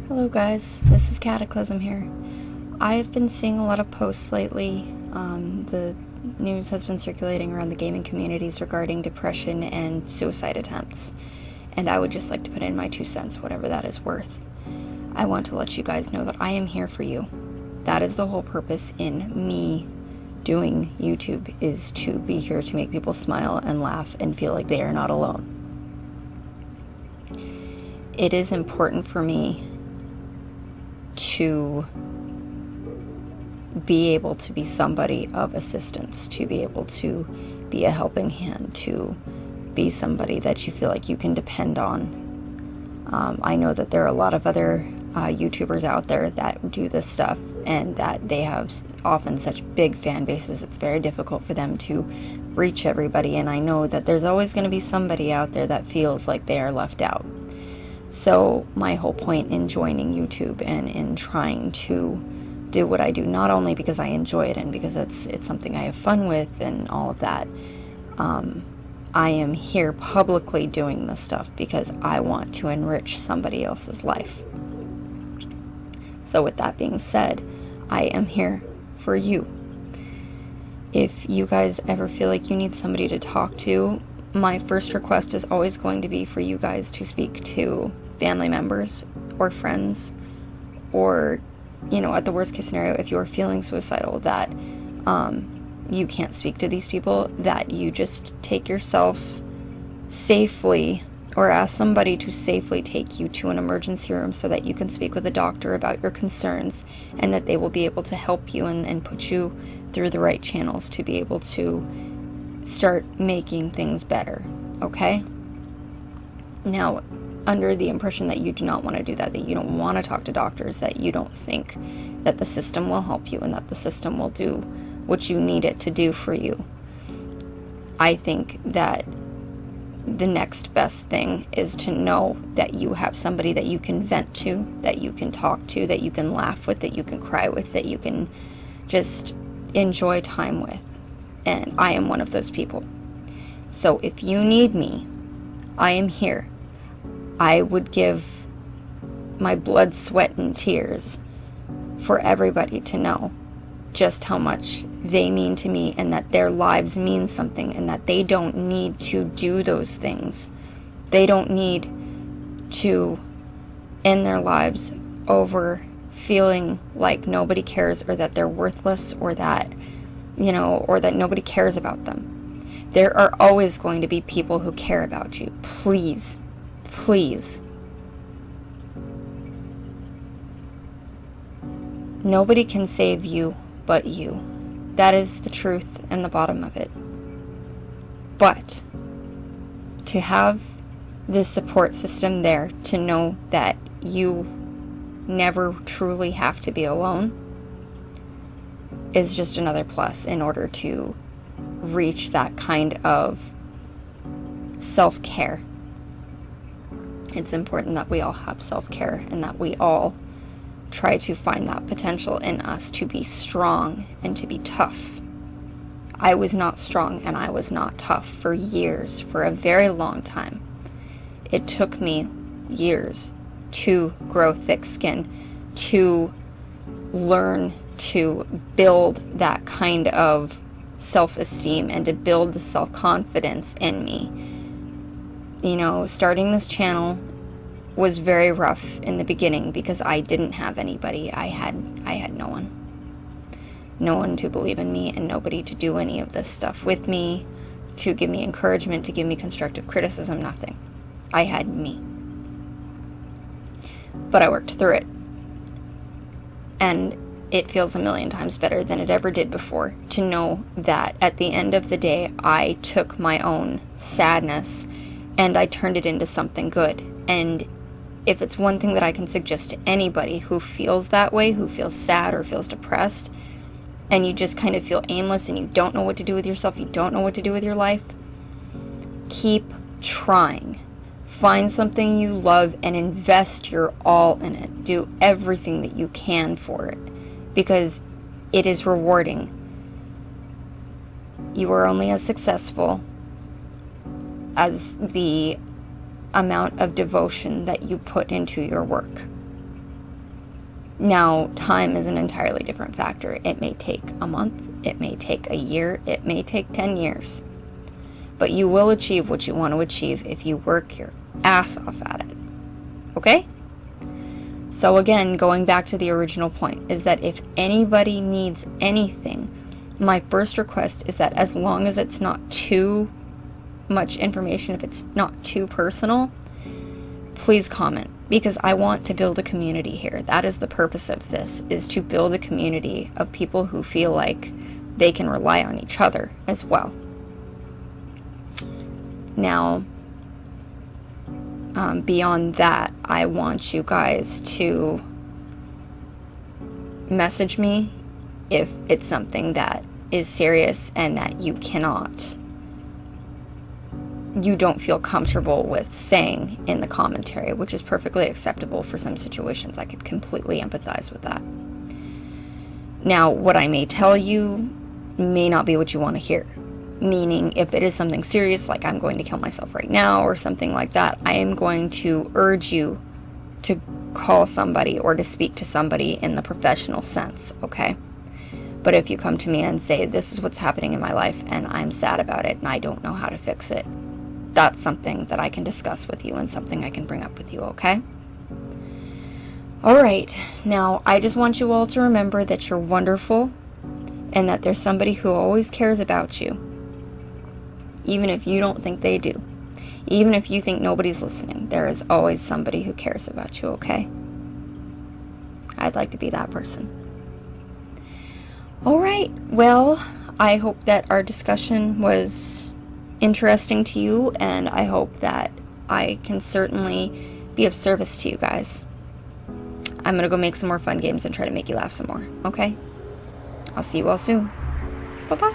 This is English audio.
Hello guys, this is Cataclysm here. I've been seeing a lot of posts lately. The news has been circulating around the gaming communities regarding depression and suicide attempts. And I would just like to put in my 2 cents, whatever that is worth. I want to let you guys know that I am here for you. That is the whole purpose in me doing YouTube, is to be here to make people smile and laugh and feel like they are not alone. It is important for me to be able to be somebody of assistance, to be able to be a helping hand, to be somebody that you feel like you can depend on. I know that there are a lot of other YouTubers out there that do this stuff, and that they have often such big fan bases, it's very difficult for them to reach everybody, and I know that there's always going to be somebody out there that feels like they are left out. So my whole point in joining YouTube and in trying to do what I do, not only because I enjoy it and because it's something I have fun with and all of that, I am here publicly doing this stuff because I want to enrich somebody else's life. So with that being said, I am here for you. If you guys ever feel like you need somebody to talk to, my first request is always going to be for you guys to speak to family members or friends, or, at the worst case scenario, if you're feeling suicidal, that you can't speak to these people, that you just take yourself safely, or ask somebody to safely take you to an emergency room so that you can speak with a doctor about your concerns, and that they will be able to help you and put you through the right channels to be able to start making things better, okay? Now, under the impression that you do not want to do that you don't want to talk to doctors, that you don't think that the system will help you and that the system will do what you need it to do for you, I think that the next best thing is to know that you have somebody that you can vent to, that you can talk to, that you can laugh with, that you can cry with, that you can just enjoy time with. And I am one of those people. So if you need me, I am here. I would give my blood, sweat, and tears for everybody to know just how much they mean to me, and that their lives mean something, and that they don't need to do those things. They don't need to end their lives over feeling like nobody cares, or that they're worthless, or that or that nobody cares about them. There are always going to be people who care about you. Please, please. Nobody can save you but you. That is the truth and the bottom of it. But to have this support system there, to know that you never truly have to be alone, is just another plus in order to reach that kind of self-care. It's important that we all have self-care, and that we all try to find that potential in us to be strong and to be tough. I was not strong and I was not tough for years, for a very long time. It took me years to grow thick skin, to learn to build that kind of self-esteem, and to build the self-confidence in me. Starting this channel was very rough in the beginning because I didn't have anybody. I had no one. No one to believe in me, and nobody to do any of this stuff with me, to give me encouragement, to give me constructive criticism, nothing. I had me. But I worked through it. And it feels a million times better than it ever did before to know that at the end of the day, I took my own sadness and I turned it into something good. And if it's one thing that I can suggest to anybody who feels that way, who feels sad or feels depressed, and you just kind of feel aimless and you don't know what to do with yourself, you don't know what to do with your life, keep trying. Find something you love and invest your all in it. Do everything that you can for it, because it is rewarding. You are only as successful as the amount of devotion that you put into your work. Now, time is an entirely different factor. It may take a month, it may take a year, it may take 10 years. But you will achieve what you want to achieve if you work your ass off at it. Okay? So again, going back to the original point, is that if anybody needs anything, my first request is that as long as it's not too much information, if it's not too personal, please comment, because I want to build a community here. That is the purpose of this, is to build a community of people who feel like they can rely on each other as well. Now, beyond that, I want you guys to message me if it's something that is serious and that you don't feel comfortable with saying in the commentary, which is perfectly acceptable for some situations. I could completely empathize with that. Now, what I may tell you may not be what you want to hear. Meaning, if it is something serious, like I'm going to kill myself right now or something like that, I am going to urge you to call somebody or to speak to somebody in the professional sense, okay? But if you come to me and say, this is what's happening in my life and I'm sad about it and I don't know how to fix it, that's something that I can discuss with you and something I can bring up with you, okay? Alright, now I just want you all to remember that you're wonderful and that there's somebody who always cares about you. Even if you don't think they do. Even if you think nobody's listening, there is always somebody who cares about you, okay? I'd like to be that person. Alright, well, I hope that our discussion was interesting to you, and I hope that I can certainly be of service to you guys. I'm gonna go make some more fun games and try to make you laugh some more, okay? I'll see you all soon. Bye-bye.